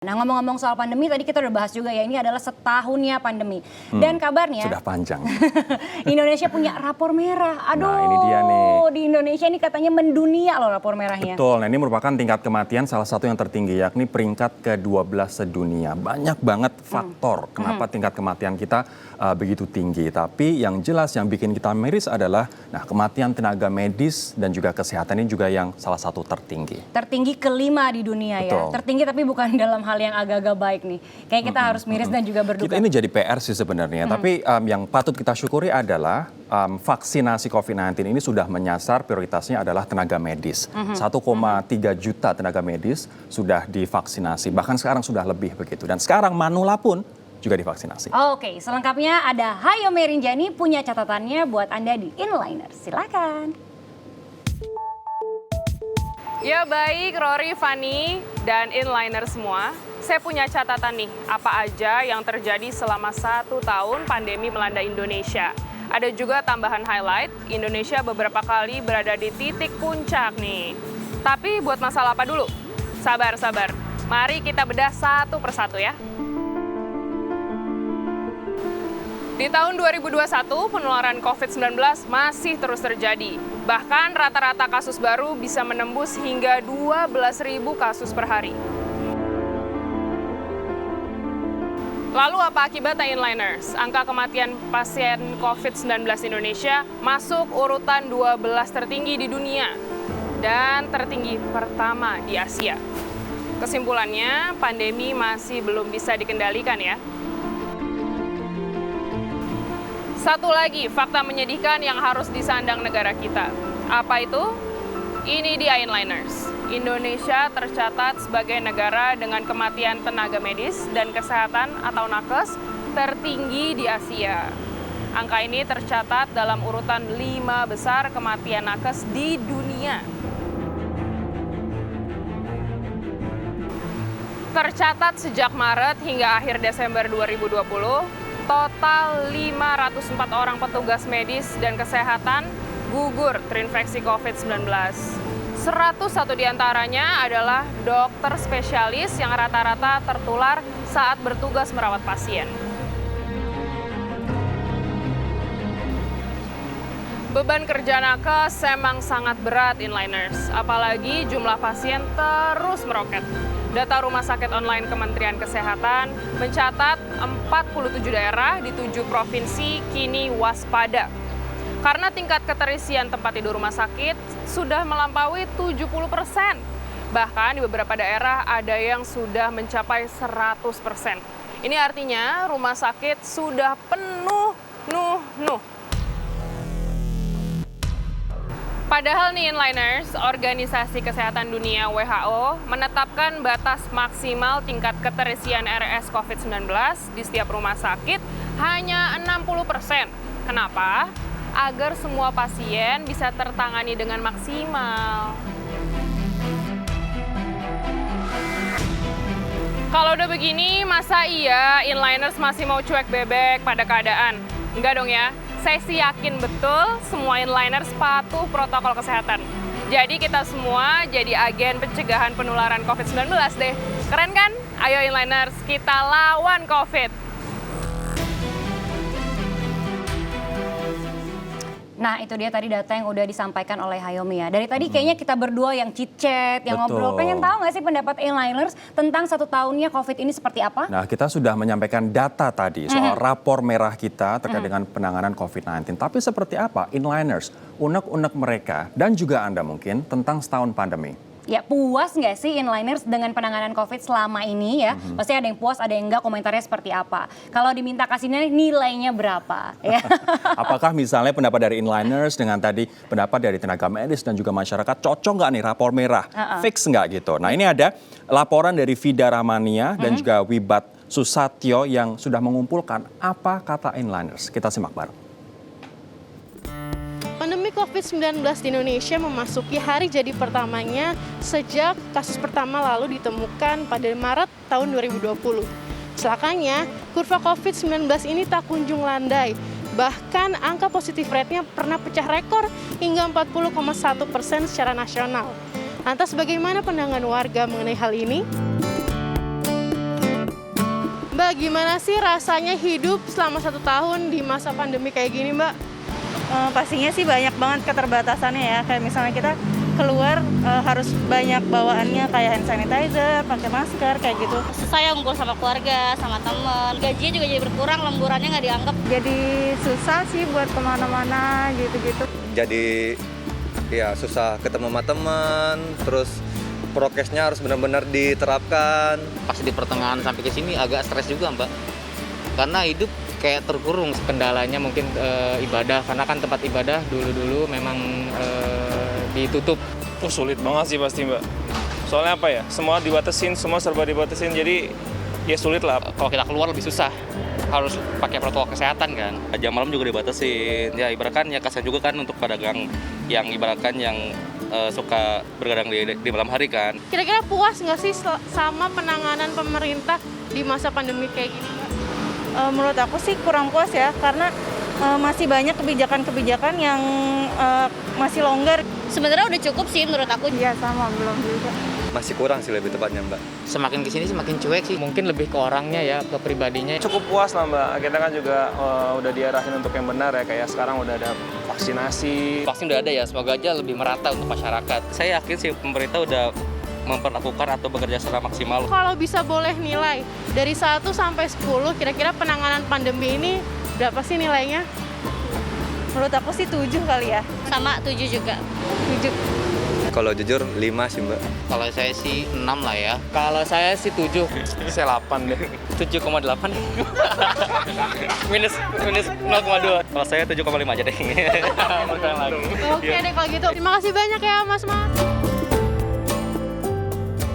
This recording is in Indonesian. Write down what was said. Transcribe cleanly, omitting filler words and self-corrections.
Nah, ngomong-ngomong soal pandemi, tadi kita udah bahas juga ya, ini adalah setahunnya pandemi. Dan kabarnya sudah panjang. Indonesia punya rapor merah. Aduh, nah, ini dia nih. Di Indonesia ini katanya mendunia loh rapor merahnya. Betul, nah ini merupakan tingkat kematian salah satu yang tertinggi, yakni peringkat ke-12 sedunia. Banyak banget faktor kenapa tingkat kematian kita begitu tinggi. Tapi yang jelas yang bikin kita miris adalah kematian tenaga medis dan juga kesehatan ini juga yang salah satu tertinggi. Tertinggi kelima di dunia. Betul. Ya. Tertinggi tapi bukan dalam hal yang agak-agak baik nih. Kayak kita harus miris dan juga berduka. Kita ini jadi PR sih sebenarnya. Tapi yang patut kita syukuri adalah vaksinasi COVID-19 ini sudah menyasar prioritasnya adalah tenaga medis. 1,3 juta tenaga medis sudah divaksinasi. Bahkan sekarang sudah lebih begitu. Dan sekarang manula pun juga divaksinasi. Oke, selengkapnya ada Hayo Merinjani punya catatannya buat Anda di Inliner. Silakan. Ya baik, Rory, Fani, dan Inliner semua. Saya punya catatan nih, apa aja yang terjadi selama 1 tahun pandemi melanda Indonesia. Ada juga tambahan highlight, Indonesia beberapa kali berada di titik puncak nih. Tapi buat masalah apa dulu? Sabar. Mari kita bedah satu persatu ya. Di tahun 2021, penularan COVID-19 masih terus terjadi. Bahkan rata-rata kasus baru bisa menembus hingga 12.000 kasus per hari. Lalu apa akibatnya Inliners? Angka kematian pasien COVID-19 Indonesia masuk urutan 12 tertinggi di dunia dan tertinggi pertama di Asia. Kesimpulannya, pandemi masih belum bisa dikendalikan ya. Satu lagi fakta menyedihkan yang harus disandang negara kita. Apa itu? Ini dia Inliners. Indonesia tercatat sebagai negara dengan kematian tenaga medis dan kesehatan atau nakes tertinggi di Asia. Angka ini tercatat dalam urutan 5 besar kematian nakes di dunia. Tercatat sejak Maret hingga akhir Desember 2020, total 504 orang petugas medis dan kesehatan gugur terinfeksi COVID-19. 101 diantaranya adalah dokter spesialis yang rata-rata tertular saat bertugas merawat pasien. Beban kerja nakes memang sangat berat Inliners, apalagi jumlah pasien terus meroket. Data Rumah Sakit Online Kementerian Kesehatan mencatat 47 daerah di 7 provinsi kini waspada. Karena tingkat keterisian tempat tidur rumah sakit sudah melampaui 70%. Bahkan di beberapa daerah ada yang sudah mencapai 100%. Ini artinya rumah sakit sudah penuh. Padahal nih Inliners, Organisasi Kesehatan Dunia WHO menetapkan batas maksimal tingkat keterisian RS COVID-19 di setiap rumah sakit hanya 60%. Kenapa? Agar semua pasien bisa tertangani dengan maksimal. Kalau udah begini, masa iya Inliners masih mau cuek bebek pada keadaan? Enggak dong ya. Saya sih yakin betul semua Inliners patuh protokol kesehatan. Jadi kita semua jadi agen pencegahan penularan COVID-19 deh. Keren kan? Ayo Inliners, kita lawan COVID. Nah, itu dia tadi data yang udah disampaikan oleh Hayomi ya. Dari tadi kayaknya kita berdua yang chit-chat, yang ngobrol. Pengen tahu nggak sih pendapat Inliners tentang 1 tahunnya COVID ini seperti apa? Nah, kita sudah menyampaikan data tadi soal rapor merah kita terkait dengan penanganan COVID-19. Tapi seperti apa Inliners, unek-unek mereka dan juga Anda mungkin tentang setahun pandemi? Ya, puas nggak sih Inliners dengan penanganan COVID selama ini ya? Pasti ada yang puas, ada yang enggak, komentarnya seperti apa. Kalau diminta kasihnya nilainya berapa? Ya. Apakah misalnya pendapat dari Inliners dengan tadi pendapat dari tenaga medis dan juga masyarakat cocok nggak nih rapor merah? Fix nggak gitu? Nah ini ada laporan dari Vida Rahmania dan juga Wibat Susatyo yang sudah mengumpulkan apa kata Inliners. Kita simak bareng. Pandemi COVID-19 di Indonesia memasuki hari jadi pertamanya sejak kasus pertama lalu ditemukan pada Maret tahun 2020. Celakanya, kurva COVID-19 ini tak kunjung landai. Bahkan angka positif rate-nya pernah pecah rekor hingga 40,1% secara nasional. Lantas bagaimana pandangan warga mengenai hal ini? Mbak, gimana sih rasanya hidup selama 1 tahun di masa pandemi kayak gini, Mbak? Pastinya sih banyak banget keterbatasannya ya. Kayak misalnya kita keluar harus banyak bawaannya kayak hand sanitizer, pakai masker, kayak gitu. Saya ngumpul sama keluarga, sama temen. Gajinya juga jadi berkurang, lemburannya nggak dianggap. Jadi susah sih buat kemana-mana gitu-gitu. Jadi ya susah ketemu sama teman, terus prokesnya harus benar-benar diterapkan. Pas di pertengahan sampai ke sini agak stres juga, Mbak. Karena hidup kayak terkurung. Kendalanya mungkin ibadah, karena kan tempat ibadah dulu-dulu memang ditutup. Sulit banget sih pasti, Mbak. Soalnya apa ya, semua dibatasin, semua serba dibatasin, jadi ya sulit lah. Kalau kita keluar lebih susah, harus pakai protokol kesehatan kan. Jam malam juga dibatasin, ya ibaratkan ya kasihan juga kan untuk pedagang yang ibaratkan yang suka bergadang di malam hari kan. Kira-kira puas nggak sih sama penanganan pemerintah di masa pandemi kayak gini, Mbak? Menurut aku sih kurang puas ya, karena masih banyak kebijakan-kebijakan yang masih longgar. Sebenarnya udah cukup sih menurut aku. Iya, sama belum juga. Masih kurang sih lebih tepatnya, Mbak. Semakin kesini semakin cuek sih. Mungkin lebih ke orangnya ya, ke pribadinya. Cukup puas lah, Mbak. Kita kan juga udah diarahin untuk yang benar ya, kayak sekarang udah ada vaksinasi. Vaksin udah ada ya, semoga aja lebih merata untuk masyarakat. Saya yakin sih pemerintah udah memperlakukan atau bekerja secara maksimal. Kalau bisa boleh nilai dari 1 sampai 10, kira-kira penanganan pandemi ini berapa sih nilainya? Menurut aku sih 7 kali ya. Sama 7 juga. 7. Kalau jujur 5 sih, Mbak. Kalau saya sih 6 lah ya. Kalau saya sih 7, saya 8 deh. 7,8. minus 0,2. Kalau saya 7,5 aja deh. Oke deh kalau gitu. Terima kasih banyak ya Mas.